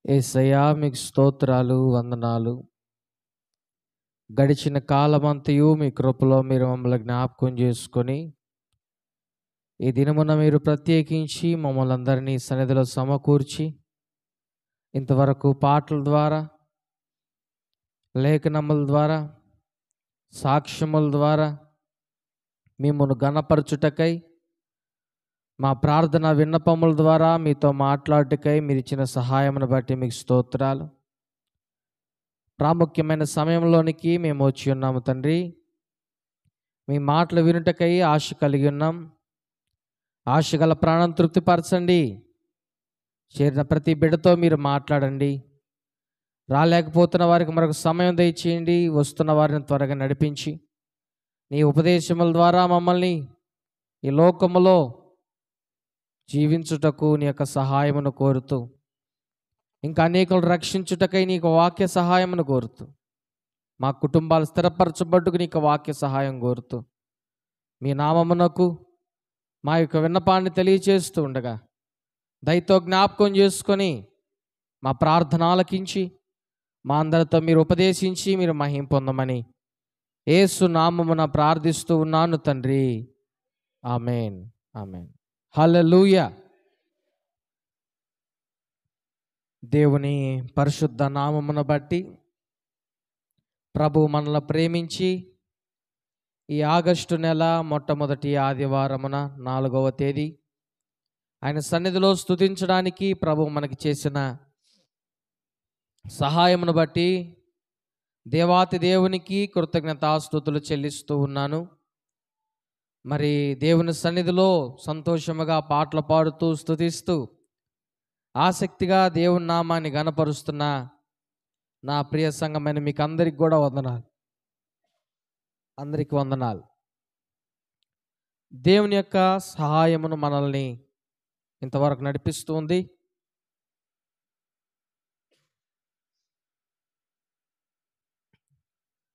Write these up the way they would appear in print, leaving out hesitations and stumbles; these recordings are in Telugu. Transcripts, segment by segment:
యేసయ్యా మీకు స్తోత్రాలు, వందనాలు. గడిచిన కాలమంతయు మీ కృపలో మీరు మమ్మల్ని జ్ఞాపకం చేసుకొని, ఈ దినమున మీరు ప్రత్యేకించి మమ్మల్ని అందరినీ సన్నిధిలో సమకూర్చి, ఇంతవరకు పాటల ద్వారా, లేఖనముల ద్వారా, సాక్ష్యముల ద్వారా మిమ్మల్ని ఘనపరచుటకై, మా ప్రార్థన విన్నపముల ద్వారా మీతో మాట్లాడుటకై మీరు ఇచ్చిన సహాయమును బట్టి మీకు స్తోత్రాలు. ప్రాముఖ్యమైన సమయంలోనికి మేము వచ్చి ఉన్నాము తండ్రి. మీ మాటలు వినుటకై ఆశ కలిగి ఉన్నాం. ఆశ గల ప్రాణం తృప్తిపరచండి. చేరిన ప్రతి బిడ్డతో మీరు మాట్లాడండి. రాలేకపోతున్న వారికి మరొక సమయం దయచేయండి. వస్తున్న వారిని త్వరగా నడిపించి నీ ఉపదేశముల ద్వారా మమ్మల్ని ఈ లోకములో జీవించుటకు నీ యొక్క సహాయమును కోరుతూ, ఇంకా అనేకులు రక్షించుటకై నీకు వాక్య సహాయమును కోరుతూ, మా కుటుంబాలు స్థిరపరచబట్టుకు నీకు వాక్య సహాయం కోరుతూ, మీ నామమునకు మా యొక్క విన్నపాన్ని తెలియచేస్తూ ఉండగా దయతో జ్ఞాపకం చేసుకొని మా ప్రార్థన ఆలకించి మా అందరితో మీరు ఉపదేశించి మీరు మహిమ పొందమని యేసు నామమున ప్రార్థిస్తూ ఉన్నాను తండ్రి. ఆమేన్, ఆమేన్. హల్లెలూయా. దేవుని పరిశుద్ధ నామమును బట్టి ప్రభు మనల్ని ప్రేమించి ఈ ఆగస్టు నెల మొట్టమొదటి ఆదివారమున 4వ తేదీ ఆయన సన్నిధిలో స్తుతించడానికి ప్రభు మనకి చేసిన సహాయమును బట్టి దేవాతి దేవునికి కృతజ్ఞతాస్తుతులు చెల్లిస్తూ ఉన్నాను. మరి దేవుని సన్నిధిలో సంతోషముగా పాటలు పాడుతూ స్తుతిస్తూ ఆసక్తిగా దేవుని నామాన్ని ఘనపరుస్తున్న నా ప్రియ సంఘమైన మీకు అందరికి కూడా వందనాలు. అందరికి వందనాలు. దేవుని యొక్క సహాయమును మనల్ని ఇంతవరకు నడిపిస్తూ ఉంది.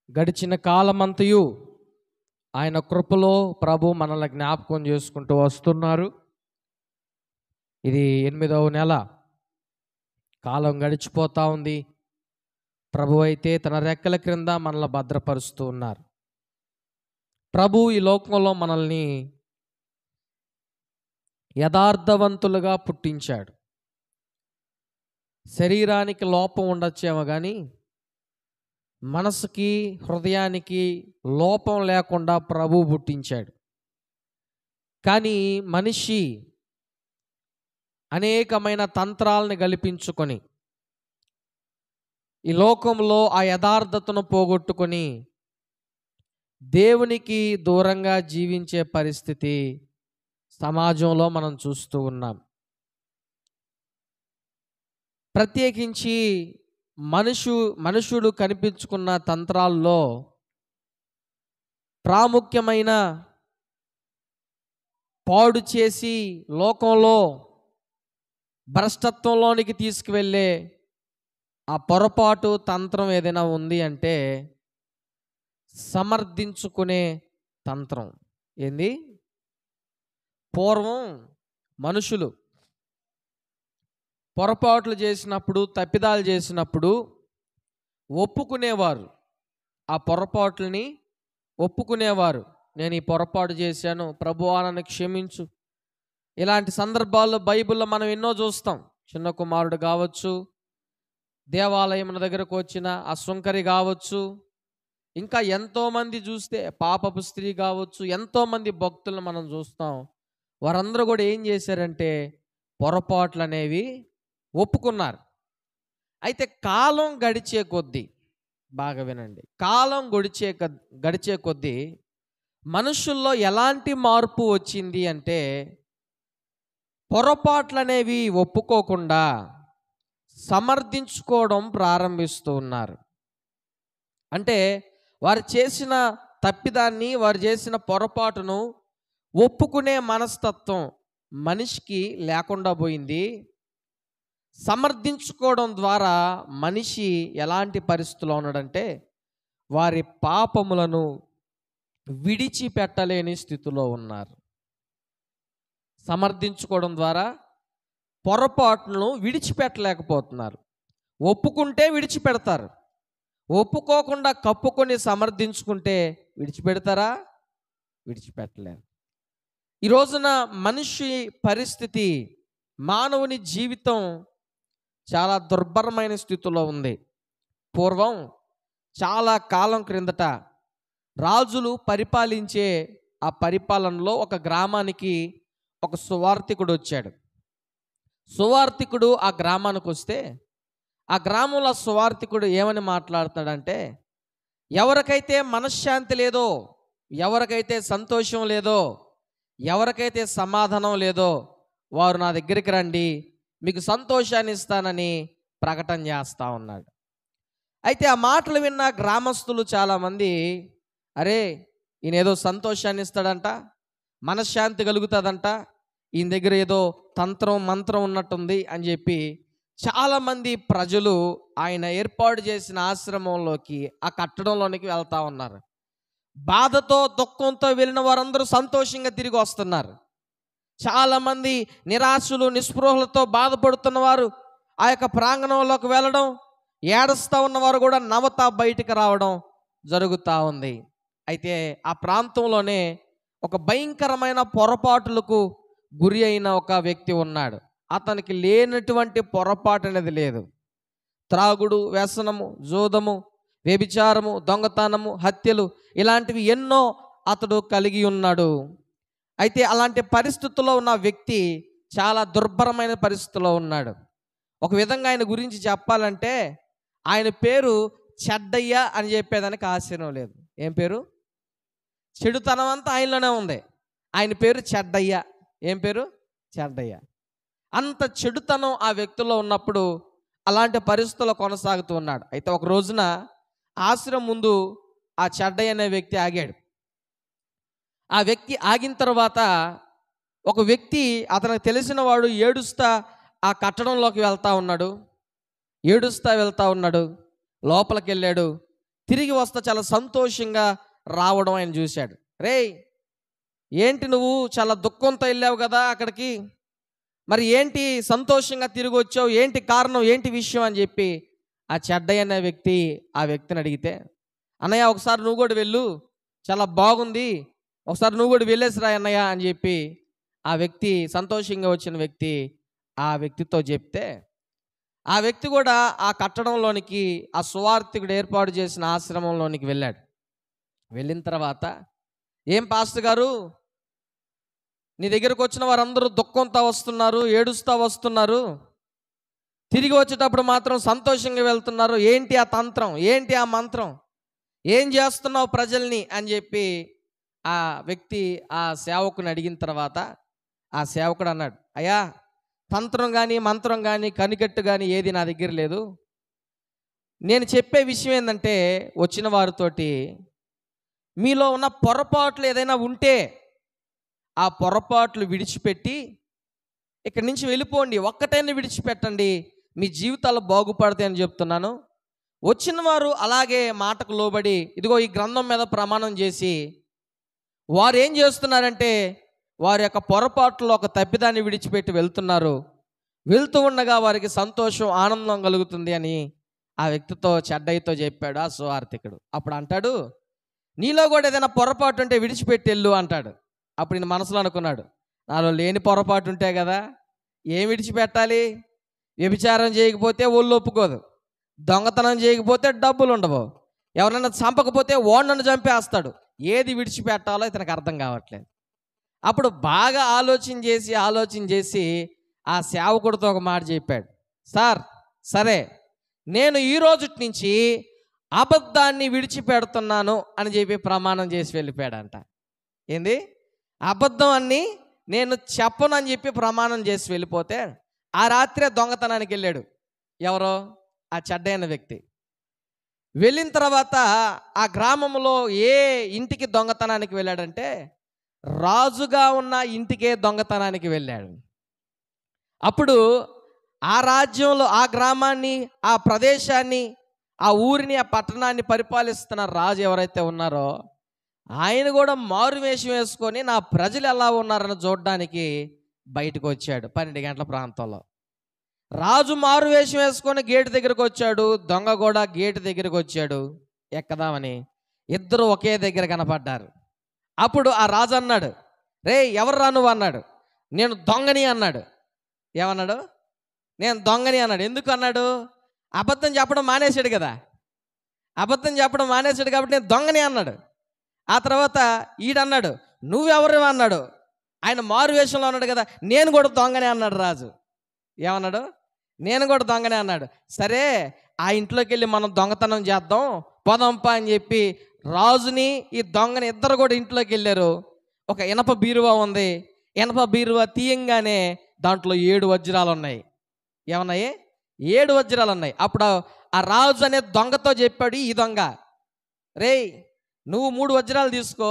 గడిచిన కాలమంతయు ఆయన కృపలో ప్రభు మనల్ని జ్ఞాపకం చేసుకుంటూ వస్తున్నారు. ఇది 8వ నెల. కాలం గడిచిపోతూ ఉంది. ప్రభు అయితే తన రెక్కల క్రింద మనల్ని భద్రపరుస్తూ ఉన్నారు. ప్రభు ఈ లోకంలో మనల్ని యథార్థవంతులుగా పుట్టించాడు. శరీరానికి లోపం ఉండొచ్చేమో కానీ మనసుకి, హృదయానికి లోపం లేకుండా ప్రభు పుట్టించాడు. కానీ మనిషి అనేకమైన తంత్రాలను గలిపించుకొని ఈ లోకంలో ఆ యథార్థతను పోగొట్టుకొని దేవునికి దూరంగా జీవించే పరిస్థితి సమాజంలో మనం చూస్తూ ఉన్నాం. ప్రత్యేకించి మనుషుడు కనిపించుకున్న తంత్రాల్లో ప్రాముఖ్యమైన పాడు చేసి లోకంలో భ్రష్టత్వంలోనికి తీసుకువెళ్ళే ఆ పొరపాటు తంత్రం ఏదైనా ఉంది అంటే సమర్థించుకునే తంత్రం. ఏంది? పూర్వం మనుషులు పొరపాట్లు చేసినప్పుడు, తప్పిదాలు చేసినప్పుడు ఒప్పుకునేవారు. ఆ పొరపాట్లని ఒప్పుకునేవారు. నేను ఈ పొరపాటు చేశాను, ప్రభువా నన్ను క్షమించు. ఇలాంటి సందర్భాల్లో బైబిల్లో మనం ఎన్నో చూస్తాం. చిన్న కుమారుడు కావచ్చు, దేవాలయం దగ్గరకు వచ్చిన ఆ సుంకరి కావచ్చు, ఇంకా ఎంతోమంది చూస్తే పాపపు స్త్రీ కావచ్చు, ఎంతోమంది భక్తులను మనం చూస్తాం. వారందరూ కూడా ఏం చేశారంటే పొరపాట్లు అనేవి ఒప్పుకున్నారు. అయితే కాలం గడిచే కొద్దీ, బాగా వినండి, కాలం గడిచే కొద్దీ మనుషుల్లో ఎలాంటి మార్పు వచ్చింది అంటే పొరపాట్లు అనేవి ఒప్పుకోకుండా సమర్థించుకోవడం ప్రారంభిస్తూ ఉన్నారు. అంటే వారు చేసిన తప్పిదాన్ని, వారు చేసిన పొరపాటును ఒప్పుకునే మనస్తత్వం మనిషికి లేకుండా పోయింది. సమర్థించుకోవడం ద్వారా మనిషి ఎలాంటి పరిస్థితిలో ఉన్నాడంటే వారి పాపములను విడిచిపెట్టలేని స్థితిలో ఉన్నారు. సమర్థించుకోవడం ద్వారా పొరపాట్లను విడిచిపెట్టలేకపోతున్నారు. ఒప్పుకుంటే విడిచిపెడతారు, ఒప్పుకోకుండా కప్పుకొని సమర్థించుకుంటే విడిచిపెడతారా? విడిచిపెట్టలేరు. ఈ రోజున మనిషి పరిస్థితి, మానవుని జీవితం చాలా దుర్భరమైన స్థితిలో ఉంది. పూర్వం చాలా కాలం క్రిందట రాజులు పరిపాలించే ఆ పరిపాలనలో ఒక గ్రామానికి ఒక సువార్తికుడు వచ్చాడు. సువార్తికుడు ఆ గ్రామానికి వస్తే ఆ గ్రామంలో సువార్తికుడు ఏమని మాట్లాడతాడంటే, ఎవరికైతే మనశ్శాంతి లేదో, ఎవరికైతే సంతోషం లేదో, ఎవరికైతే సమాధానం లేదో వారు నా దగ్గరికి రండి, మీకు సంతోషాన్ని ఇస్తానని ప్రకటన చేస్తూ ఉన్నాడు. అయితే ఆ మాటలు విన్న గ్రామస్తులు చాలామంది, అరే ఈయన ఏదో సంతోషాన్ని ఇస్తాడంట, మనశ్శాంతి కలుగుతుందంట, ఈయన దగ్గర ఏదో తంత్రం మంత్రం ఉన్నట్టుంది అని చెప్పి చాలామంది ప్రజలు ఆయన ఏర్పాటు చేసిన ఆశ్రమంలోకి, ఆ కట్టడంలోనికి వెళ్తూ ఉన్నారు. బాధతో దుఃఖంతో వెళ్ళిన వారందరూ సంతోషంగా తిరిగి వస్తున్నారు. చాలామంది నిరాశలు నిస్పృహలతో బాధపడుతున్న వారు ఆ యొక్క ప్రాంగణంలోకి వెళ్ళడం, ఏడుస్తూ ఉన్నవారు కూడా నవ్వుతా బయటికి రావడం జరుగుతూ ఉంది. అయితే ఆ ప్రాంతంలోనే ఒక భయంకరమైన పొరపాటులకు గురి అయిన ఒక వ్యక్తి ఉన్నాడు. అతనికి లేనటువంటి పొరపాటు అనేది లేదు. త్రాగుడు, వ్యసనము, జూదము, వ్యభిచారము, దొంగతనము, హత్యలు ఇలాంటివి ఎన్నో అతడు కలిగి ఉన్నాడు. అయితే అలాంటి పరిస్థితుల్లో ఉన్న వ్యక్తి చాలా దుర్భరమైన పరిస్థితిలో ఉన్నాడు. ఒక విధంగా ఆయన గురించి చెప్పాలంటే ఆయన పేరు చెడ్డయ్య అని చెప్పేదానికి ఆశ్చర్యం లేదు. ఏం పేరు? చెడుతనం అంతా ఆయనలోనే ఉంది. ఆయన పేరు చెడ్డయ్య. ఏం పేరు? చెడ్డయ్య. అంత చెడుతనం ఆ వ్యక్తిలో ఉన్నప్పుడు అలాంటి పరిస్థితుల్లో కొనసాగుతూ ఉన్నాడు. అయితే ఒక రోజున ఆశ్రమం ముందు ఆ చెడ్డయ్య అనే వ్యక్తి ఆగాడు. ఆ వ్యక్తి ఆగిన తర్వాత ఒక వ్యక్తి, అతనికి తెలిసిన వాడు, ఏడుస్తా ఆ కట్టడంలోకి వెళ్తూ ఉన్నాడు. ఏడుస్తా వెళ్తూ ఉన్నాడు. లోపలికి వెళ్ళాడు. తిరిగి వస్తా చాలా సంతోషంగా రావడం ఆయన చూశాడు. రేయ్, ఏంటి నువ్వు చాలా దుఃఖంతో వెళ్ళావు కదా అక్కడికి, మరి ఏంటి సంతోషంగా తిరిగి వచ్చావు, ఏంటి కారణం, ఏంటి విషయం అని చెప్పి ఆ చెడ్డయ్య అనే వ్యక్తి ఆ వ్యక్తిని అడిగితే, అన్నయ్య ఒకసారి నువ్వు కూడా వెళ్ళు, చాలా బాగుంది, ఒకసారి నువ్వు కూడా వెళ్ళేసిరా అన్నయ్య అని చెప్పి ఆ వ్యక్తి, సంతోషంగా వచ్చిన వ్యక్తి ఆ వ్యక్తితో చెప్తే, ఆ వ్యక్తి కూడా ఆ కట్టడంలోనికి, ఆ సువార్తికుడు ఏర్పాటు చేసిన ఆశ్రమంలోనికి వెళ్ళాడు. వెళ్ళిన తర్వాత, ఏం పాస్టర్ గారు, నీ దగ్గరకు వచ్చిన వారందరూ దుఃఖంతో వస్తున్నారు, ఏడుస్తూ వస్తున్నారు, తిరిగి వచ్చేటప్పుడు మాత్రం సంతోషంగా వెళ్తున్నారు, ఏంటి ఆ తంత్రం, ఏంటి ఆ మంత్రం, ఏం చేస్తున్నావు ప్రజల్ని అని చెప్పి ఆ వ్యక్తి ఆ సేవకుని అడిగిన తర్వాత ఆ సేవకుడు అన్నాడు, అయ్యా తంత్రం కానీ మంత్రం కానీ కనికట్టు కానీ ఏది నా దగ్గర లేదు. నేను చెప్పే విషయం ఏంటంటే, వచ్చిన వారితోటి మీలో ఉన్న పొరపాట్లు ఏదైనా ఉంటే ఆ పొరపాట్లు విడిచిపెట్టి ఇక్కడి నుంచి వెళ్ళిపోండి, ఒక్కటైనా విడిచిపెట్టండి, మీ జీవితాలు బాగుపడతాయని చెప్తున్నాను. వచ్చిన వారు అలాగే మాటకు లోబడి ఇదిగో ఈ గ్రంథం మీద ప్రమాణం చేసి వారు ఏం చేస్తున్నారంటే వారి యొక్క పొరపాట్లో ఒక తప్పిదాన్ని విడిచిపెట్టి వెళ్తున్నారు. వెళ్తూ ఉండగా వారికి సంతోషం, ఆనందం కలుగుతుంది అని ఆ వ్యక్తితో, చెడ్డయ్యతో చెప్పాడు ఆ సువార్తికుడు. అప్పుడు అంటాడు, నీలో కూడా ఏదైనా పొరపాటు ఉంటే విడిచిపెట్టి వెళ్ళు అంటాడు. అప్పుడు నేను మనసులో అనుకున్నాడు, నాలో లేని పొరపాటు ఉంటే కదా ఏం విడిచిపెట్టాలి? వ్యభిచారం చేయకపోతే ఒళ్ళు ఒప్పుకోదు, దొంగతనం చేయకపోతే డబ్బులు ఉండవు, ఎవరైనా చంపకపోతే ఓడనన్ను చంపేస్తాడు, ఏది విడిచిపెట్టాలో ఇతనికి అర్థం కావట్లేదు. అప్పుడు బాగా ఆలోచన చేసి ఆ సేవకుడితో ఒక మాట చెప్పాడు, సార్ సరే నేను ఈ రోజు నుంచి అబద్ధాన్ని విడిచిపెడుతున్నాను అని చెప్పి ప్రమాణం చేసి వెళ్ళిపోయాడంట. ఏంది? అబద్ధం అని నేను చెప్పను అని చెప్పి ప్రమాణం చేసి వెళ్ళిపోతే ఆ రాత్రే దొంగతనానికి వెళ్ళాడు. ఎవరో? ఆ చెడ్డైన వ్యక్తి. వెళ్ళిన తర్వాత ఆ గ్రామంలో ఏ ఇంటికి దొంగతనానికి వెళ్ళాడంటే రాజుగా ఉన్న ఇంటికే దొంగతనానికి వెళ్ళాడు. అప్పుడు ఆ రాజ్యంలో, ఆ గ్రామాన్ని, ఆ ప్రదేశాన్ని, ఆ ఊరిని, ఆ పట్టణాన్ని పరిపాలిస్తున్న రాజు ఎవరైతే ఉన్నారో ఆయన కూడా మారువేషం వేసుకొని నా ప్రజలు ఎలా ఉన్నారని చూడడానికి బయటకు వచ్చాడు 12 గంటల ప్రాంతంలో. రాజు మారు వేషం వేసుకొని గేటు దగ్గరకు వచ్చాడు, దొంగ కూడా గేటు దగ్గరకు వచ్చాడు ఎక్కదామని. ఇద్దరు ఒకే దగ్గర కనపడ్డారు. అప్పుడు ఆ రాజు అన్నాడు, రే ఎవర్రా నువ్వు అన్నాడు. నేను దొంగని అన్నాడు. ఏమన్నాడు? నేను దొంగని అన్నాడు. ఎందుకు అన్నాడు? అబద్ధం చెప్పడం మానేశాడు కదా. అబద్ధం చెప్పడం మానేశాడు కాబట్టి నేను దొంగని అన్నాడు. ఆ తర్వాత ఈడన్నాడు, నువ్వెవరు అన్నాడు. ఆయన మారు వేషంలో అన్నాడు కదా, నేను కూడా దొంగనే అన్నాడు రాజు. ఏమన్నాడు? నేను కూడా దొంగనే అన్నాడు. సరే ఆ ఇంట్లోకి వెళ్ళి మనం దొంగతనం చేద్దాం పోదాంపా అని చెప్పి రాజుని ఈ దొంగని ఇద్దరు కూడా ఇంట్లోకి వెళ్ళారు. ఒక ఇనప బీరువా ఉంది. ఇనప బీరువా తీయంగానే దాంట్లో 7 వజ్రాలు ఉన్నాయి. ఏమన్నాయి? 7 వజ్రాలు ఉన్నాయి. అప్పుడు ఆ రాజు అనే దొంగతో చెప్పాడు ఈ దొంగ, రేయ్ నువ్వు 3 వజ్రాలు తీసుకో,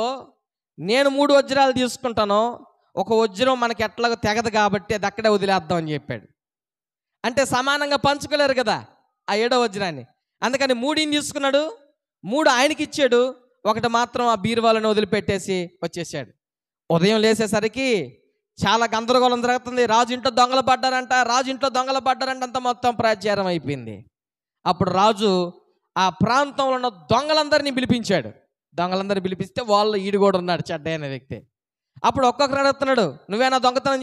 నేను 3 వజ్రాలు తీసుకుంటాను. ఒక వజ్రం మనకి ఎట్లాగో తెగదు కాబట్టి అది అక్కడే వదిలేద్దాం అని చెప్పాడు. అంటే సమానంగా పంచుకోలేరు కదా ఆ 7వ వజ్రాన్ని. అందుకని 3 తీసుకున్నాడు, 3 ఆయనకి ఇచ్చాడు, 1 మాత్రం ఆ బీరువాలను వదిలిపెట్టేసి వచ్చేసాడు. ఉదయం లేసేసరికి చాలా గందరగోళం జరుగుతుంది. రాజు ఇంట్లో దొంగలు పడ్డారంట, అంత మొత్తం ప్రాచారం అయిపోయింది. అప్పుడు రాజు ఆ ప్రాంతంలో ఉన్న దొంగలందరినీ పిలిపించాడు. దొంగలందరినీ పిలిపిస్తే వాళ్ళు ఈడు కూడా ఉన్నాడు, చెడ్డయ్య అనే వ్యక్తి. అప్పుడు ఒక్కొక్కరు అడుగుతున్నాడు, నువ్వేనా దొంగతనం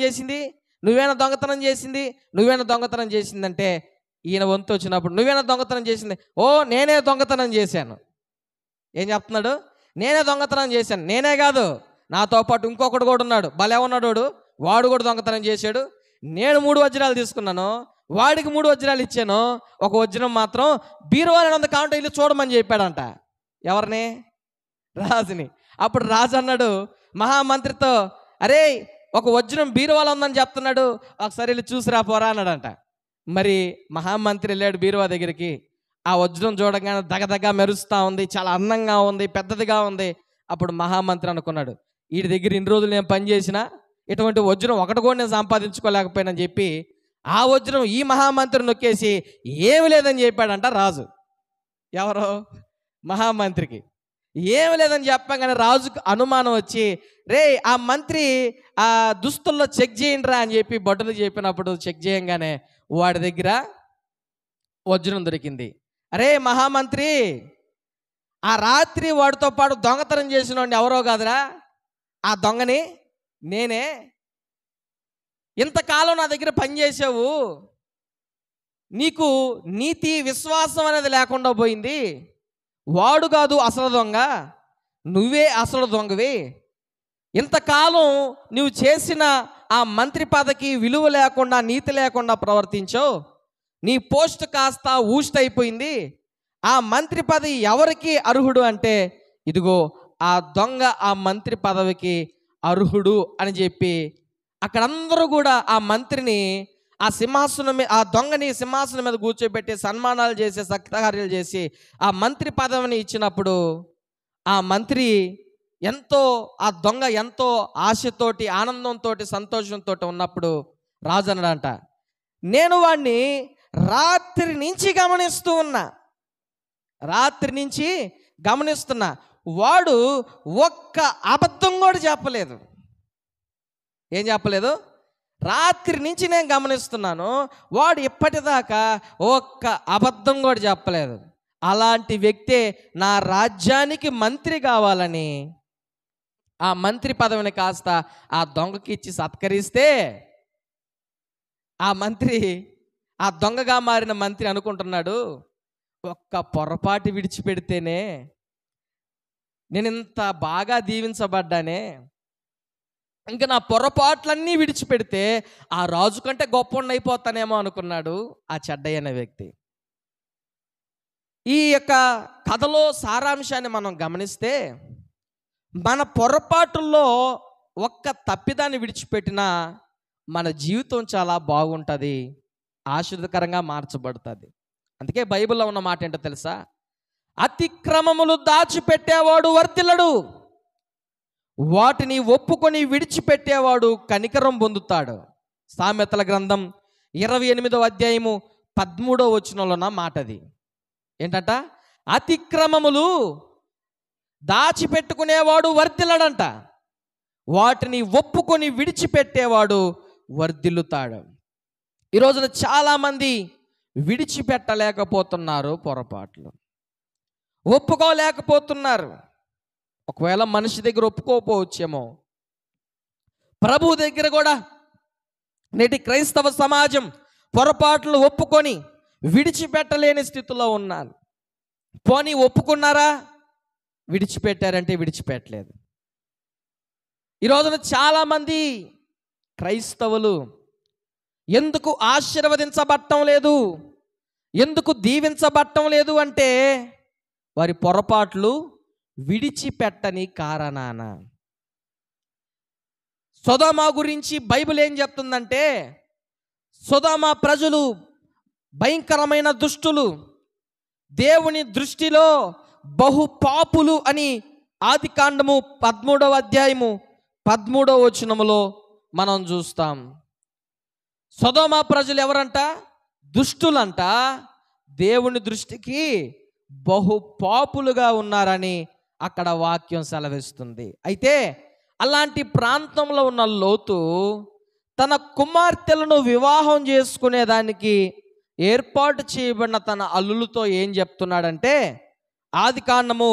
చేసిందంటే ఈయన వంతు వచ్చినప్పుడు నువ్వేనా దొంగతనం చేసింది? ఓ నేనే దొంగతనం చేశాను. ఏం చెప్తున్నాడు? నేనే దొంగతనం చేశాను. నేనే కాదు, నాతో పాటు ఇంకొకడు కూడా ఉన్నాడు, భలే ఉన్నాడు, వాడు కూడా దొంగతనం చేశాడు. నేను 3 వజ్రాలు తీసుకున్నాను, వాడికి 3 వజ్రాలు ఇచ్చాను, 1 వజ్రం మాత్రం బీరువాలని ఉంది కాంట ఇల్లు చూడమని చెప్పాడంట. ఎవరిని? రాజుని. అప్పుడు రాజు అన్నాడు మహామంత్రితో, అరే 1 వజ్రం బీరువాలో ఉందని చెప్తున్నాడు, ఒకసారి వెళ్ళి చూసిరా పోరా అన్నాడంట. మరి మహామంత్రి వెళ్ళాడు బీరువా దగ్గరికి. ఆ వజ్రం చూడగానే దగదగ మెరుస్తూ ఉంది, చాలా అందంగా ఉంది, పెద్దదిగా ఉంది. అప్పుడు మహామంత్రి అనుకున్నాడు, వీడి దగ్గర ఇన్ని రోజులు నేను పనిచేసినా ఇటువంటి వజ్రం ఒకటి కూడా నేను సంపాదించుకోలేకపోయానని చెప్పి ఆ వజ్రం ఈ మహామంత్రి నొక్కేసి ఏమి లేదని చెప్పాడంట రాజు. ఎవరో? మహామంత్రికి. ఏమి లేదని చెప్పగానే రాజుకు అనుమానం వచ్చి, రే ఆ మంత్రి ఆ దుస్తుల్లో చెక్ చేయండిరా అని చెప్పి బట్టలు చెప్పినప్పుడు చెక్ చేయంగానే వాడి దగ్గర వజ్రం దొరికింది. అరే మహామంత్రి, ఆ రాత్రి వాడితో పాటు దొంగతనం చేసిన వాడిని ఎవరో కాదురా, ఆ దొంగని నేనే. ఇంతకాలం నా దగ్గర పనిచేసావు, నీకు నీతి విశ్వాసం అనేది లేకుండా పోయింది. వాడు కాదు అసలు దొంగ, నువ్వే అసలు దొంగవి. ఇంతకాలం నువ్వు చేసిన ఆ మంత్రి పదకి విలువ లేకుండా నీతి లేకుండా ప్రవర్తించావు. నీ పోస్ట్ కాస్త ఊస్ట్ అయిపోయింది. ఆ మంత్రి పదవి ఎవరికి అర్హుడు అంటే ఇదిగో ఆ దొంగ ఆ మంత్రి పదవికి అర్హుడు అని చెప్పి అక్కడందరూ కూడా ఆ మంత్రిని ఆ సింహాసనం మీద, ఆ దొంగని సింహాసనం మీద కూర్చోబెట్టి సన్మానాలు చేసి సత్కార్యాలు చేసి ఆ మంత్రి పదవిని ఇచ్చినప్పుడు ఆ మంత్రి ఎంతో, ఆ దొంగ ఎంతో ఆశతోటి ఆనందంతో సంతోషంతో ఉన్నప్పుడు రాజు అన్నాడంట, నేను వాడిని రాత్రి నుంచి గమనిస్తున్నా, వాడు ఒక్క అబద్ధం కూడా చెప్పలేదు. ఏం చెప్పలేదు? రాత్రి నుంచి నేను గమనిస్తున్నాను, వాడు ఇప్పటిదాకా ఒక్క అబద్ధం కూడా చెప్పలేదు. అలాంటి వ్యక్తే నా రాజ్యానికి మంత్రి కావాలని ఆ మంత్రి పదవిని కాస్త ఆ దొంగకి ఇచ్చి సత్కరిస్తే ఆ మంత్రి, ఆ దొంగగా మారిన మంత్రి అనుకుంటున్నాడు, ఒక్క పొరపాటు విడిచిపెడితేనే నేను ఇంత బాగా దీవించబడ్డానే, ఇంకా నా పొరపాట్లన్నీ విడిచిపెడితే ఆ రాజు కంటే గొప్పవాడిని అయిపోతానేమో అనుకున్నాడు ఆ చెడ్డయ్య అనే వ్యక్తి. ఈ యొక్క కథలో సారాంశాన్ని మనం గమనిస్తే, మన పొరపాటుల్లో ఒక్క తప్పిదాన్ని విడిచిపెట్టినా మన జీవితం చాలా బాగుంటుంది, ఆశీర్వదకరంగా మార్చబడుతుంది. అందుకే బైబిల్లో ఉన్న మాట ఏంటో తెలుసా? అతిక్రమములు దాచిపెట్టేవాడు వర్ధిల్లడు, వాటిని ఒప్పుకొని విడిచిపెట్టేవాడు కనికరం పొందుతాడు. సామెతల గ్రంథం 28వ అధ్యాయము 13వ వచనంలో ఉన్న మాట అది. ఏంటంట? అతిక్రమములు దాచిపెట్టుకునేవాడు వర్ధిల్లడంట, వాటిని ఒప్పుకొని విడిచిపెట్టేవాడు వర్ధిల్లుతాడు. ఈ రోజున చాలామంది విడిచిపెట్టలేకపోతున్నారు పొరపాట్లు, ఒప్పుకోలేకపోతున్నారు. ఒకవేళ మనిషి దగ్గర ఒప్పుకోకపోవచ్చేమో, ప్రభు దగ్గర కూడా నేటి క్రైస్తవ సమాజం పొరపాట్లు ఒప్పుకొని విడిచిపెట్టలేని స్థితిలో ఉన్నారు. పోనీ ఒప్పుకున్నారా? విడిచిపెట్టారంటే విడిచిపెట్టలేదు. ఈ రోజున చాలామంది క్రైస్తవులు ఎందుకు ఆశీర్వదించబడటం లేదు, ఎందుకు దీవించబడటం లేదు అంటే వారి పొరపాట్లు విడిచిపెట్టని కారణాన. సొదొమ గురించి బైబిల్ ఏం చెప్తుందంటే, సొదొమ ప్రజలు భయంకరమైన దుష్టులు, దేవుని దృష్టిలో బహు పాపులు అని ఆదికాండము 13వ అధ్యాయము 13వ వచనములో మనం చూస్తాం. సొదొమ ప్రజలు ఎవరంట? దుష్టులంట. దేవుని దృష్టికి బహు పాపులుగా ఉన్నారని అక్కడ వాక్యం సెలవిస్తుంది. అయితే అలాంటి ప్రాంతంలో ఉన్న లోతు తన కుమార్తెలను వివాహం చేసుకునేదానికి ఏర్పాటు చేయబడిన తన అల్లులతో ఏం చెప్తున్నాడంటే, ఆదికాండము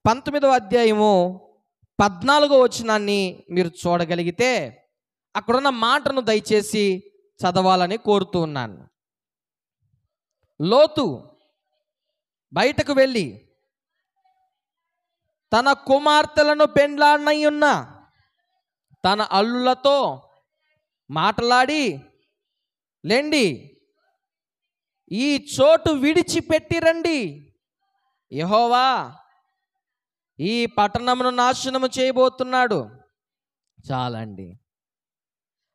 19వ అధ్యాయము 14వ వచనాన్ని మీరు చూడగలిగితే అక్కడున్న మాటను దయచేసి చదవాలని కోరుతూ ఉన్నాను. లోతు బయటకు వెళ్ళి తన కుమార్తెలను పెండ్లాడనయ్యున్న తన అల్లులతో మాట్లాడి, లేండి, ఈ చోటు విడిచిపెట్టి రండి, యెహోవా ఈ పట్టణమును నాశనము చేయబోతున్నాడు. చాలండి.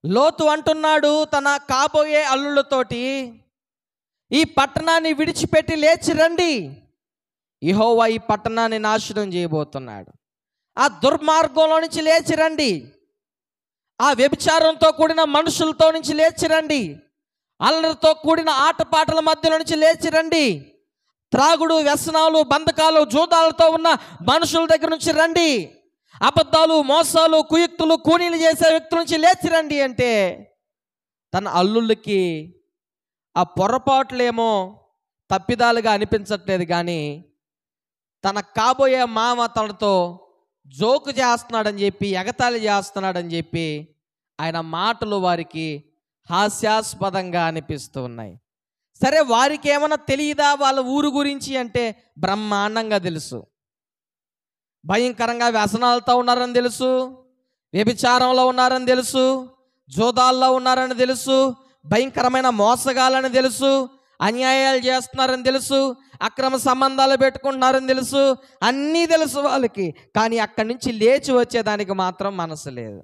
లోతు అంటున్నాడు తన కాబోయే అల్లులతోటి, ఈ పట్టణాన్ని విడిచిపెట్టి లేచి రండి, యెహోవా ఈ పట్టణాన్ని నాశనం చేయబోతున్నాడు. ఆ దుర్మార్గంలో నుంచి లేచి రండి, ఆ వ్యభిచారంతో కూడిన మనుషులతో నుంచి లేచి రండి, అల్లరితో కూడిన ఆటపాటల మధ్యలో నుంచి లేచి రండి, త్రాగుడు, వ్యసనాలు, బంధకాలు, జూదాలతో ఉన్న మనుషుల దగ్గర నుంచి రండి, అబద్ధాలు, మోసాలు, కుయుక్తులు, కూనీలు చేసే వ్యక్తుల నుంచి లేచి రండి అంటే తన అల్లుళ్ళకి ఆ పొరపాట్లేమో తప్పిదాలుగా అనిపించట్లేదు, కానీ తన కాబోయే మామ తనతో జోకు చేస్తున్నాడని చెప్పి, ఎగతాళి చేస్తున్నాడని చెప్పి ఆయన మాటలు వారికి హాస్యాస్పదంగా అనిపిస్తూ ఉన్నాయి. సరే, వారికి ఏమైనా తెలియదా వాళ్ళ ఊరు గురించి అంటే బ్రహ్మాండంగా తెలుసు. భయంకరంగా వ్యసనాలతో ఉన్నారని తెలుసు, వ్యభిచారంలో ఉన్నారని తెలుసు, జోదాల్లో ఉన్నారని తెలుసు, భయంకరమైన మోసగాలని తెలుసు, అన్యాయాలు చేస్తున్నారని తెలుసు, అక్రమ సంబంధాలు పెట్టుకుంటున్నారని తెలుసు, అన్నీ తెలుసు వాళ్ళకి. కానీ అక్కడి నుంచి లేచి వచ్చేదానికి మాత్రం మనసు లేదు.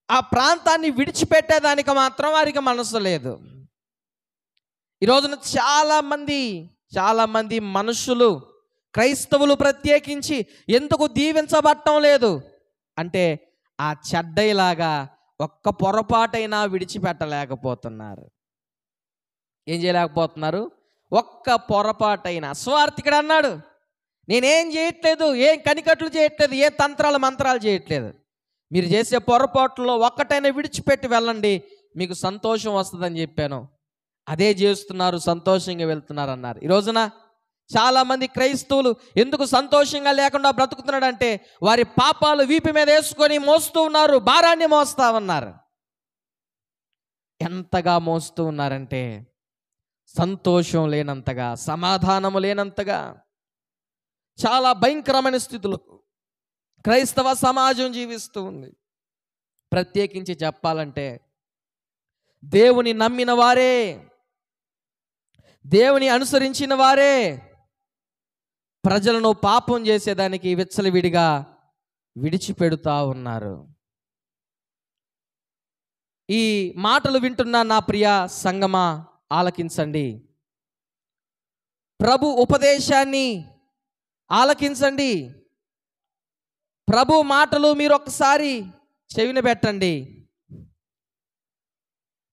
ఆ ప్రాంతాన్ని విడిచిపెట్టేదానికి మాత్రం వారికి మనసు లేదు. ఈ రోజున చాలామంది మనుషులు, క్రైస్తవులు ప్రత్యేకించి ఎందుకు దీవించబడటం లేదు అంటే ఆ చెడ్డయిలాగా ఒక్క పొరపాటైనా విడిచిపెట్టలేకపోతున్నారు. ఏం చేయలేకపోతున్నారు? ఒక్క పొరపాటైనా. స్వార్థికుడు అన్నాడు, నేనేం చేయట్లేదు, ఏం కనికట్లు చేయట్లేదు, ఏ తంత్రాలు మంత్రాలు చేయట్లేదు, మీరు చేసే పొరపాట్లలో ఒక్కటైనా విడిచిపెట్టి వెళ్ళండి, మీకు సంతోషం వస్తుందని చెప్పాను, అదే చేస్తున్నారు, సంతోషంగా వెళ్తున్నారు అన్నారు. ఈ రోజున చాలామంది క్రైస్తవులు ఎందుకు సంతోషంగా లేకుండా బ్రతుకుతున్నాడంటే వారి పాపాలు వీపు మీద వేసుకొని మోస్తూ ఉన్నారు, భారాన్ని మోస్తా ఉన్నారు. ఎంతగా మోస్తూ ఉన్నారంటే సంతోషం లేనంతగా, సమాధానము లేనంతగా, చాలా భయంకరమైన స్థితిలో క్రైస్తవ సమాజం జీవిస్తూ ఉంది. ప్రత్యేకించి చెప్పాలంటే దేవుని నమ్మిన వారే, దేవుని అనుసరించిన వారే ప్రజలను పాపం చేసేదానికి విచ్చలవిడిగా విడిచిపెడుతూ ఉన్నారు. ఈ మాటలు వింటున్న నా ప్రియ సంగమా, ఆలకించండి. ప్రభు ఉపదేశాన్ని ఆలకించండి. ప్రభు మాటలు మీరు ఒక్కసారి చెవిన పెట్టండి.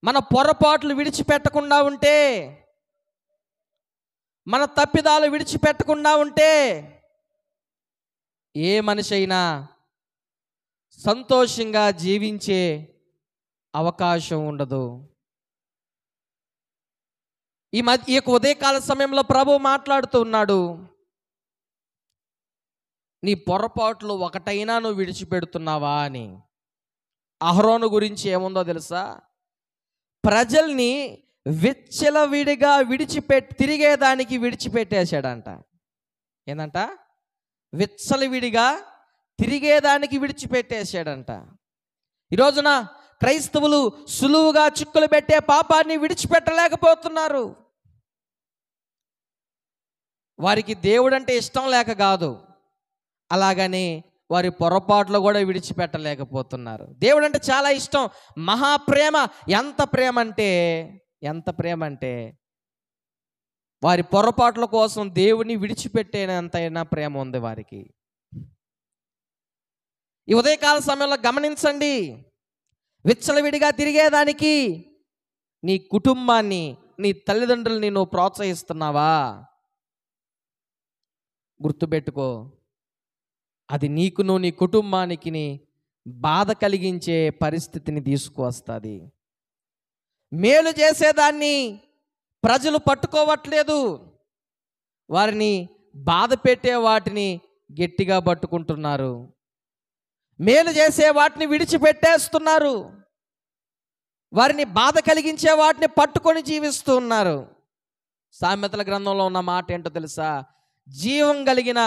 మన పొరపాట్లు విడిచిపెట్టకుండా ఉంటే, మన తప్పిదాలు విడిచిపెట్టకుండా ఉంటే ఏ మనిషి అయినా సంతోషంగా జీవించే అవకాశం ఉండదు. ఈ యొక్క ఉదయకాల సమయంలో ప్రభు మాట్లాడుతూ ఉన్నాడు. నీ పొరపాట్లు ఒకటైనా నువ్వు విడిచిపెడుతున్నావా అని. అహరోను గురించి ఏముందో తెలుసా? ప్రజల్ని విచ్చలవిడిగా తిరిగేదానికి విడిచిపెట్టేశాడంట. ఏందంట? విచ్చలవిడిగా తిరిగేదానికి విడిచిపెట్టేశాడంట. ఈ రోజున క్రైస్తవులు సులువుగా చిక్కులు పెట్టే పాపాన్ని విడిచిపెట్టలేకపోతున్నారు. వారికి దేవుడంటే ఇష్టం లేక కాదు, అలాగని వారి పొరపాట్లు కూడా విడిచిపెట్టలేకపోతున్నారు. దేవుడు అంటే చాలా ఇష్టం, మహాప్రేమ. ఎంత ప్రేమ అంటే వారి పొరపాట్ల కోసం దేవుని విడిచిపెట్టేనంతైనా ప్రేమ ఉంది వారికి. ఈ ఉదయకాల సమయంలో గమనించండి, విచ్చలవిడిగా తిరిగేదానికి నీ కుటుంబాన్ని, నీ తల్లిదండ్రుల్ని నువ్వు ప్రోత్సహిస్తున్నావా? గుర్తుపెట్టుకో, అది నీకును నీ కుటుంబానికి బాధ కలిగించే పరిస్థితిని తీసుకువస్తుంది. మేలు చేసేదాన్ని ప్రజలు పట్టుకోవట్లేదు, వారిని బాధ పెట్టే వాటిని గట్టిగా పట్టుకుంటున్నారు. మేలు చేసే వాటిని విడిచిపెట్టేస్తున్నారు, వారిని బాధ కలిగించే వాటిని పట్టుకొని జీవిస్తూ ఉన్నారు. సామెతల గ్రంథంలో ఉన్న మాట ఏంటో తెలుసా? జీవం కలిగిన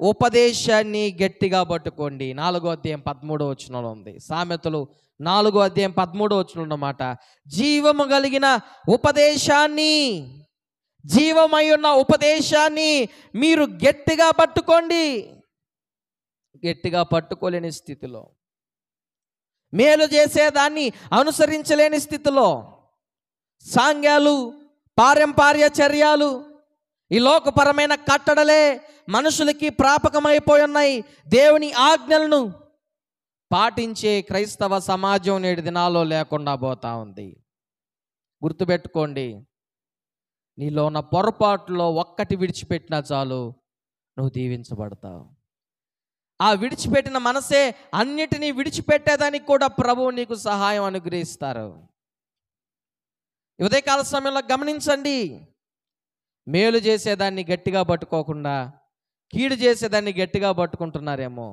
ఉపదేశాన్ని గట్టిగా పట్టుకోండి. 4వ అధ్యాయం 13వ వచనంలో ఉంది. సామెతలు 4వ అధ్యాయం 13వ వచనంలో ఉన్నమాట, జీవము కలిగిన ఉపదేశాన్ని, జీవమై ఉన్న ఉపదేశాన్ని మీరు గట్టిగా పట్టుకోండి. గట్టిగా పట్టుకోలేని స్థితిలో, మేలు చేసేదాన్ని అనుసరించలేని స్థితిలో, సాంగ్యాలు, పారంపర్య చర్యలు, ఈ లోకపరమైన కట్టడలే మనుషులకి ప్రాపకమైపోయి ఉన్నాయి. దేవుని ఆజ్ఞలను పాటించే క్రైస్తవ సమాజం నేటి దినాల్లో లేకుండా పోతా ఉంది. గుర్తుపెట్టుకోండి, నీలో ఉన్న పొరపాటులో ఒక్కటి విడిచిపెట్టినా చాలు, నువ్వు దీవించబడతావు. ఆ విడిచిపెట్టిన మనసే అన్నిటినీ విడిచిపెట్టేదానికి కూడా ప్రభువు నీకు సహాయం అనుగ్రహిస్తారు. ఉదయకాల సమయంలో గమనించండి, మేలు చేసేదాన్ని గట్టిగా పట్టుకోకుండా కీడు చేసేదాన్ని గట్టిగా పట్టుకుంటున్నారేమో.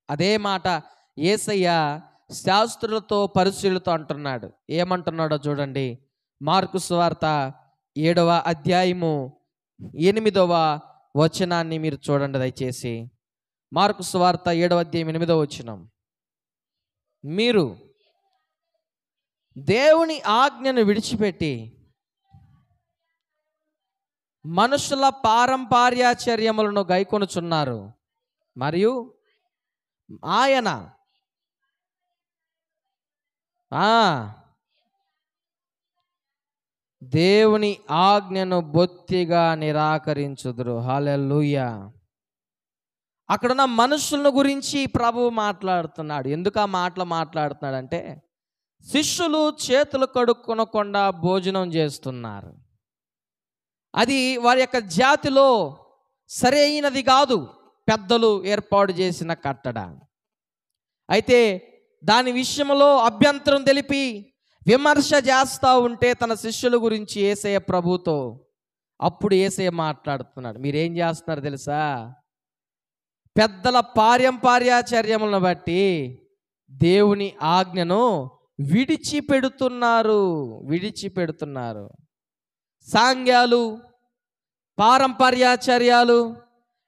అదే మాట యేసయ్య శాస్త్రులతో పరిశీలతో అంటున్నాడు. ఏమంటున్నాడో చూడండి. మార్కు సువార్త 7వ అధ్యాయము 8వ వచనాన్ని మీరు చూడండి దయచేసి. మార్కు సువార్త 7వ అధ్యాయం 8వ వచనం, మీరు దేవుని ఆజ్ఞను విడిచిపెట్టి మనుషుల పారంపర్యాచర్యములను గైకొనుచున్నారు, మరియు ఆయన దేవుని ఆజ్ఞను బొత్తిగా నిరాకరించుదురు. హల్లెలూయా. అక్కడున్న మనుషుల గురించి ప్రభువు మాట్లాడుతున్నాడు. ఎందుకు ఆ మాటలు మాట్లాడుతున్నాడంటే, శిష్యులు చేతులు కడుక్కొనకుండా భోజనం చేస్తున్నారు. అది వారి యొక్క జాతిలో సరైనది కాదు, పెద్దలు ఏర్పాటు చేసిన కట్టడ. అయితే దాని విషయంలో అభ్యంతరం తెలిపి విమర్శ చేస్తూ ఉంటే తన శిష్యుల గురించి యేసయ్య ప్రభుతో అప్పుడు యేసయ్య మాట్లాడుతున్నాడు. మీరేం చేస్తున్నారు తెలుసా? పెద్దల పారంపర్యాచర్యములను బట్టి దేవుని ఆజ్ఞను విడిచిపెడుతున్నారు. సాంగ్యాలు, పారంపర్యాచర్యాలు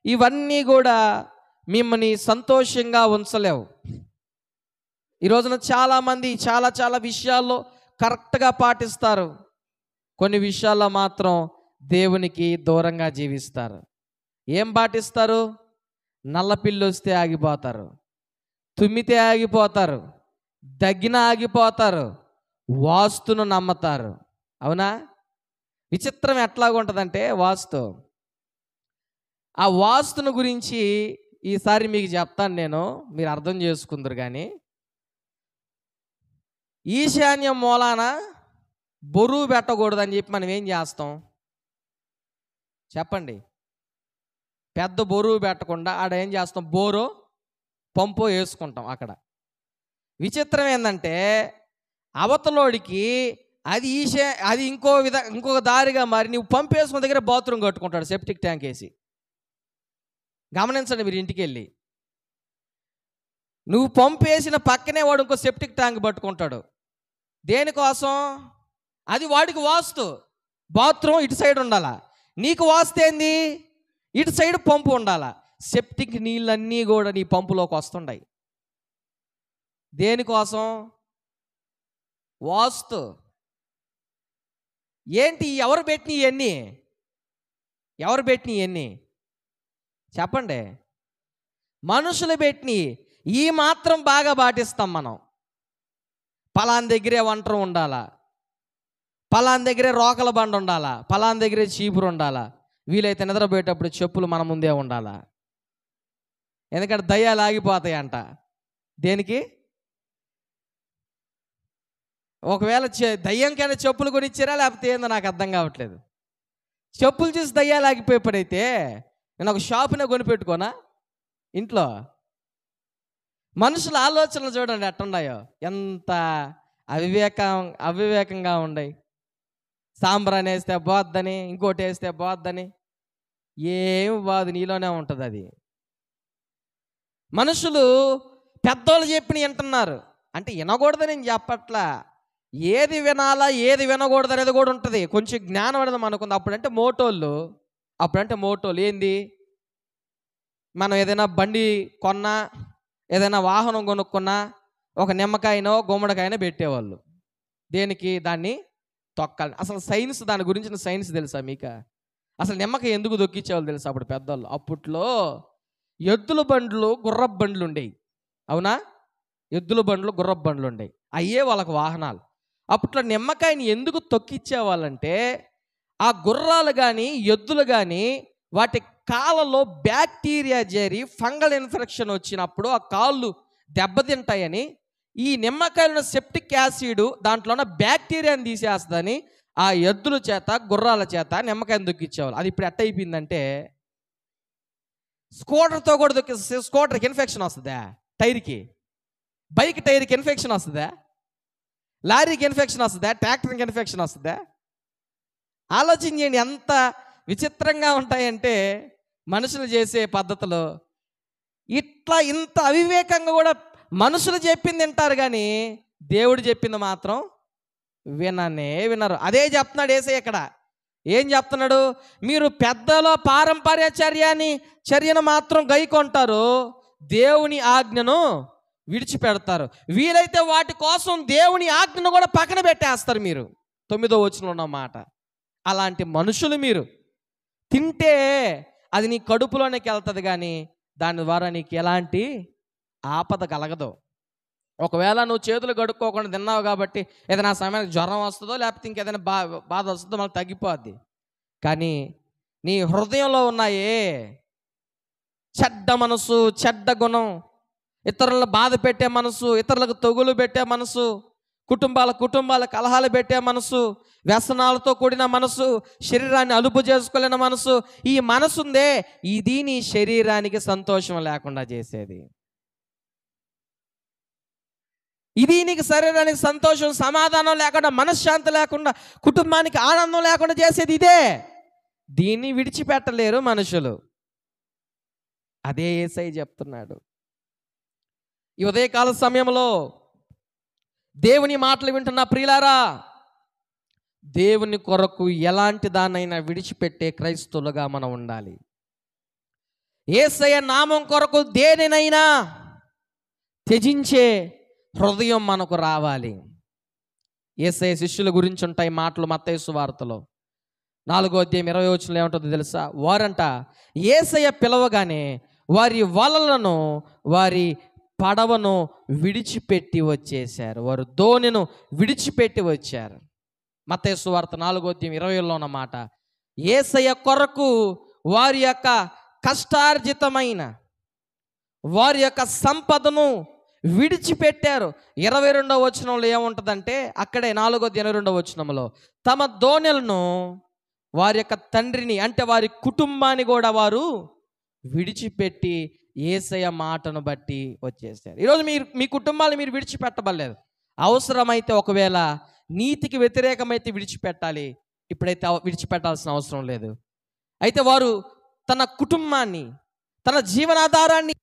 ఇవన్నీ కూడా మిమ్మల్ని సంతోషంగా ఉంచలేవు. ఈ రోజున చాలామంది చాలా విషయాల్లో కరెక్ట్గా పాటిస్తారు, కొన్ని విషయాల్లో మాత్రం దేవునికి దూరంగా జీవిస్తారు. ఏం పాటిస్తారు? నల్లపిల్లి వస్తే ఆగిపోతారు, తుమ్మితే ఆగిపోతారు, దగ్గిన ఆగిపోతారు, వాస్తును నమ్మతారు. అవునా? విచిత్రం ఎట్లాగుంటుందంటే వాస్తు, ఆ వాస్తును గురించి ఈసారి మీకు చెప్తాను నేను, మీరు అర్థం చేసుకుందరు. కానీ ఈశాన్యం మూలాన బరువు పెట్టకూడదని చెప్పి మనం ఏం చేస్తాం చెప్పండి? పెద్ద బరువు పెట్టకుండా ఆడ ఏం చేస్తాం? బోరో పంపో వేసుకుంటాం అక్కడ. విచిత్రం ఏంటంటే అవతలోడికి అది ఇంకొక దారిగా మరి నువ్వు పంపేసుకున్న దగ్గర బాత్రూమ్ కట్టుకుంటాడు, సెప్టిక్ ట్యాంక్ వేసి. గమనించండి మీరు ఇంటికి వెళ్ళి. నువ్వు పంపేసిన పక్కనే వాడు ఇంకో సెప్టిక్ ట్యాంక్ పట్టుకుంటాడు. దేనికోసం? అది వాడికి వాస్తు. బాత్రూమ్ ఇటు సైడ్ ఉండాలా, నీకు వాస్తు ఏంది? ఇటు సైడ్ పంపు ఉండాలా. సెప్టిక్ నీళ్ళన్నీ కూడా నీ పంపులోకి వస్తుంటాయి. దేనికోసం? వాస్తు. ఏంటి? ఎవరు పెట్టిన ఇవన్నీ? ఎవరు పెట్టిన ఇవన్నీ చెప్పండి? మనుషులు పెట్టిన. ఈ మాత్రం బాగా పాటిస్తాం మనం. పలాన్ దగ్గరే వంటరం ఉండాలా, పలాన్ దగ్గరే రోకల బండ ఉండాలా, పలాన్ దగ్గరే చీపురు ఉండాలా, వీలైతే నిద్రపోయేటప్పుడు చెప్పులు మన ముందే ఉండాలా. ఎందుకంటే దయ్యాలు ఆగిపోతాయంట. దేనికి? ఒకవేళ దయ్యంకైనా చెప్పులు కొనిచ్చారా లేకపోతే ఏందో నాకు అర్థం కావట్లేదు. చెప్పులు చూసి దయ్యాలు ఆగిపోయేప్పుడైతే నేను ఒక షాపునే కొనిపెట్టుకోనా ఇంట్లో? మనుషుల ఆలోచనలు చూడండి ఎట్టున్నాయో, ఎంత అవివేకంగా ఉన్నాయి. సాంబ్రాన్ని వేస్తే బాద్దని, ఇంకోటి వేస్తే బాద్దని. ఏం బాధ నీలోనే ఉంటుంది అది. మనుషులు పెద్దోళ్ళు చెప్పిన వింటున్నారు అంటే వినకూడదని నేను చెప్పట్లా. ఏది వినాలా ఏది వినకూడదు అనేది కూడా ఉంటుంది. కొంచెం జ్ఞానం అనేది మనకుంది. అప్పుడంటే మోటోళ్ళు ఏంది, మనం ఏదైనా బండి కొన్నా, ఏదైనా వాహనం కొనుక్కున్నా ఒక నిమ్మకాయనో గుమ్మడికాయనో పెట్టేవాళ్ళు. దేనికి? దాన్ని తొక్కాలి. అసలు సైన్స్, దాని గురించిన సైన్స్ తెలుసా మీకు? అసలు నిమ్మకాయ ఎందుకు దొక్కించేవాళ్ళు తెలుసా అప్పుడు పెద్దవాళ్ళు? అప్పట్లో ఎద్దుల బండ్లు గుర్రపు బండ్లు ఉండేవి. అవునా? ఎద్దుల బండ్లు గుర్రపు బండ్లు ఉండేవి. అయ్యే వాళ్ళకు వాహనాలు. అప్పట్లో నిమ్మకాయని ఎందుకు తొక్కిచ్చేవాళ్ళంటే ఆ గుర్రాలు కానీ ఎద్దులు కానీ వాటి కాళ్ళలో బ్యాక్టీరియా చేరి ఫంగల్ ఇన్ఫెక్షన్ వచ్చినప్పుడు ఆ కాళ్ళు దెబ్బతింటాయని, ఈ నిమ్మకాయలో సెప్టిక్ యాసిడ్ దాంట్లో ఉన్న బ్యాక్టీరియాని తీసేస్తుందని ఆ ఎద్దుల చేత గుర్రాల చేత నిమ్మకాయని దొక్కిచ్చేవాళ్ళు. అది ఇప్పుడు ఎట్ట అయిపోయిందంటే స్కూటర్తో కూడా దొక్కిస్తే స్కూటర్కి ఇన్ఫెక్షన్ వస్తుందా? టైర్కి, బైక్ టైర్కి ఇన్ఫెక్షన్ వస్తుందా? లారీకి ఇన్ఫెక్షన్ వస్తుందా? ట్రాక్టర్కి ఇన్ఫెక్షన్ వస్తుందా? ఆలోచన చేయండి ఎంత విచిత్రంగా ఉంటాయంటే మనుషులు చేసే పద్ధతులు. ఇంత అవివేకంగా కూడా మనుషులు చెప్పింది వింటారు కానీ దేవుడు చెప్పింది మాత్రం వినరు. అదే చెప్తున్నాడు యేసయ్య ఇక్కడ. ఏం చెప్తున్నాడు? మీరు పెద్దల పారంపర్య చర్యను మాత్రం గైకొంటారు, దేవుని ఆజ్ఞను విడిచిపెడతారు. వీలైతే వాటి కోసం దేవుని ఆజ్ఞను కూడా పక్కన పెట్టేస్తారు. మీరు 9వ వచనంలో ఉన్న మాట. అలాంటి మనుషులు మీరు. తింటే అది నీ కడుపులోనికి వెళ్తుంది కానీ దాని ద్వారా నీకు ఎలాంటి ఆపద కలగదు. ఒకవేళ నువ్వు చేతులు కడుక్కోకుండా తిన్నావు కాబట్టి ఏదైనా సమయానికి జ్వరం వస్తుందో లేకపోతే ఇంకేదైనా బాధ వస్తుందో మళ్ళీ తగ్గిపోద్ది. కానీ నీ హృదయంలో ఉన్నాయే చెడ్డ మనసు, చెడ్డ గుణం, ఇతరులను బాధ పెట్టే మనసు, ఇతరులకు తగులు పెట్టే మనసు, కుటుంబాల కలహాలు పెట్టే మనసు, వ్యసనాలతో కూడిన మనసు, శరీరాన్ని అదుపు చేసుకోలేని మనసు, ఈ మనసు ఉందే ఇది నీ శరీరానికి సంతోషం లేకుండా చేసేది. ఇది నీకు శరీరానికి సంతోషం, సమాధానం లేకుండా, మనశ్శాంతి లేకుండా, కుటుంబానికి ఆనందం లేకుండా చేసేది ఇదే. దీన్ని విడిచిపెట్టలేరు మనుషులు. అదే యేసయ్య చెప్తున్నాడు. ఈ ఉదయకాల సమయంలో దేవుని మాటలు వింటున్న ప్రియులారా, దేవుని కొరకు ఎలాంటి దాన్నైనా విడిచిపెట్టే క్రైస్తవులుగా మనం ఉండాలి. యేసయ్య నామం కొరకు దేనినైనా త్యజించే హృదయం మనకు రావాలి. యేసయ్య శిష్యుల గురించి ఉంటాయి మాటలు మత్తయి సువార్తలో 4వ అధ్యాయం 20వ వచనంలో ఏముంటుందో తెలుసా? వారంట యేసయ్య పిలవగానే వారి వలలను, వారి పడవను విడిచిపెట్టి వచ్చేశారు. వారు దోణిను విడిచిపెట్టి వచ్చారు. మత్తయి సువార్త 4వ అధ్యాయం 20లో ఉన్న మాట. యేసయ్య కొరకు వారి యొక్క కష్టార్జితమైన వారి యొక్క సంపదను విడిచిపెట్టారు. 22వ వచనంలో ఏముంటుందంటే అక్కడే 4వ అధ్యాయం 22వ వచనంలో తమ దోణెలను వారి యొక్క తండ్రిని అంటే వారి కుటుంబాన్ని కూడా వారు విడిచిపెట్టి యేసయ్య మాటను బట్టి వచ్చేసారు. ఈరోజు మీ కుటుంబాన్ని మీరు విడిచిపెట్టబడలేదు. అవసరమైతే ఒకవేళ నీతికి వ్యతిరేకమైతే విడిచిపెట్టాలి, ఇప్పుడైతే విడిచిపెట్టాల్సిన అవసరం లేదు. అయితే వారు తన కుటుంబాన్ని, తన జీవనాధారాన్ని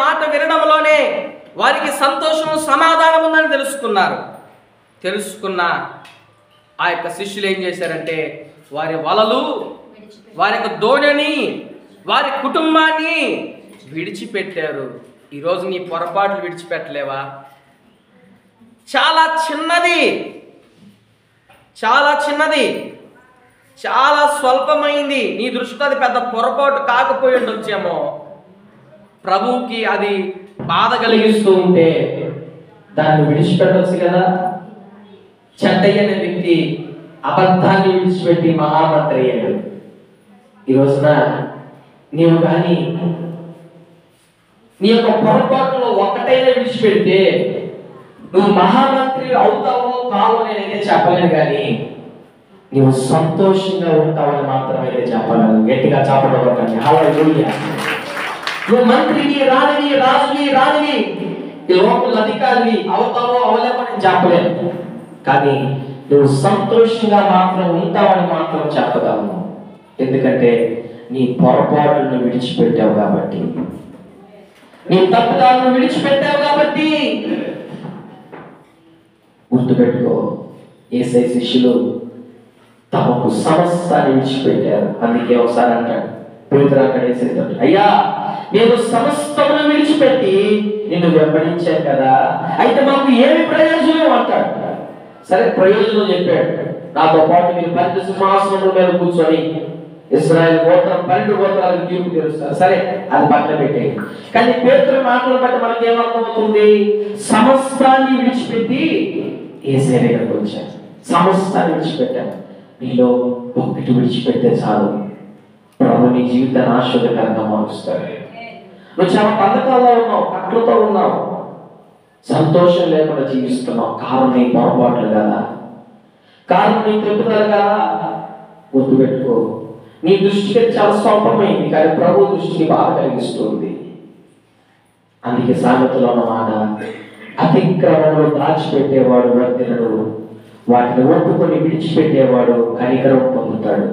మాట వినడంలోనే వారికి సంతోషం, సమాధానం ఉందని తెలుసుకున్న ఆ యొక్క శిష్యులు ఏం చేశారంటే వారి వలలు, వారి యొక్క దోణిని, వారి కుటుంబాన్ని విడిచిపెట్టారు. ఈరోజు నీ పొరపాట్లు విడిచిపెట్టలేవా? చాలా చిన్నది, చాలా స్వల్పమైంది. నీ దృష్టిలో అది పెద్ద పొరపాటు కాకపోయి ఉండొచ్చేమో, ప్రభువుకి అది బాధ కలిగిస్తూ ఉంటే దాన్ని విడిచిపెట్టవచ్చు కదా. చెడ్డయ్య అనే వ్యక్తి అబద్ధాన్ని విడిచిపెట్టి మహామంత్రి అయ్యాడు. ఈ రోజున నీవు కానీ నీ యొక్క పొరపాటులో ఒక్కటైనా విడిచిపెడితే నువ్వు మహామంత్రి అవుతావో కావో నేనైతే చెప్పలేను, కానీ నువ్వు సంతోషంగా ఉంటావని మాత్రమైతే చెప్పలేను. గట్టిగా చెప్పడం హల్లెలూయా. నువ్వు మంత్రివి, రాజువి, ఈ లోపల అధికారివి అవుతావో అవలేమో నేను చెప్పలేను, కానీ నువ్వు సంతోషంగా మాత్రం ఉంటావని మాత్రం చెప్పగలను. ఎందుకంటే నీ పొరపాటును విడిచిపెట్టావు కాబట్టి, నీ తప్పుదాలను విడిచిపెట్టావు కాబట్టి. గుర్తుపెట్టుకో, యేసయ్య శిష్యులు తమకు సమస్తాన్ని విడిచిపెట్టారు. అందుకే ఒకసారి అంటాడు పేతురు, అక్కడ వేసేస్తాడు, అయ్యా నేను సమస్తమును విడిచిపెట్టి నిన్ను వెంబడించాను కదా, అయితే మాకు ఏమి ప్రయోజనం అంటాడు. సరే, ప్రయోజనం చెప్పాడు. నాతో పాటు మీరు 12 సింహాసనముల మీద కూర్చొని ఇశ్రాయేలు గోత్రం 12 గోత్రాలకు తీర్పు తీరుస్తారు. సరే, అది పక్కన పెట్టేది. కానీ పేతురు మాటలు బట్టి మనకి ఏమర్థమవుతుంది? సమస్తాన్ని విడిచిపెట్టి యేసయ్య దగ్గరికి వచ్చాను, సమస్తాన్ని విడిచిపెట్టాను. నీలో ఒక్కటి విడిచిపెడితే చాలు, ప్రభు నీ జీవితాన్ని ఆశీర్వాదకరంగా మారుస్తాడు. నువ్వు చాలా పథకాల్లో ఉన్నావు, కట్లతో ఉన్నావు, సంతోషం లేకుండా జీవిస్తున్నావు. కారణం నీ పొరపాట్లు కదా, కారణం నీ తప్పుదల కదా. గుర్తుపెట్టుకో, నీ దృష్టికి చాలా స్వల్పమైంది, కానీ ప్రభు దృష్టికి బాగా కలిగిస్తుంది. అందుకే సామెతలో అన్నమాట, అతిక్రమంలో దాచిపెట్టేవాడు వర్ధిల్లడు, వాటిని ఒప్పుకొని విడిచిపెట్టేవాడు కనికరం పొందుతాడు.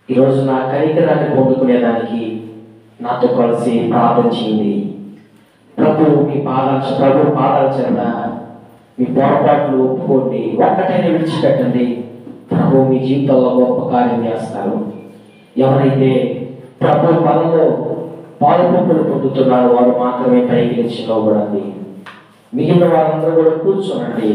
ఈరోజు నా కనికరాన్ని పొందుకునేదానికి నాతో కలిసి ప్రార్థన చేయండి. ప్రభు పాదాల చేత మీ పొరపాట్లు ఒప్పుకోండి, ఒక్కటైనా విడిచిపెట్టండి. ప్రభు మీ జీవితంలో గొప్ప కార్యం చేస్తారు. ఎవరైతే ప్రభు పదంలో పాలుపొప్పులు పొందుతున్నారో వారు మాత్రమే పైకి నిలిచి నిలబడండి. మిగిలిన వారందరూ కూడా కూర్చోనండి.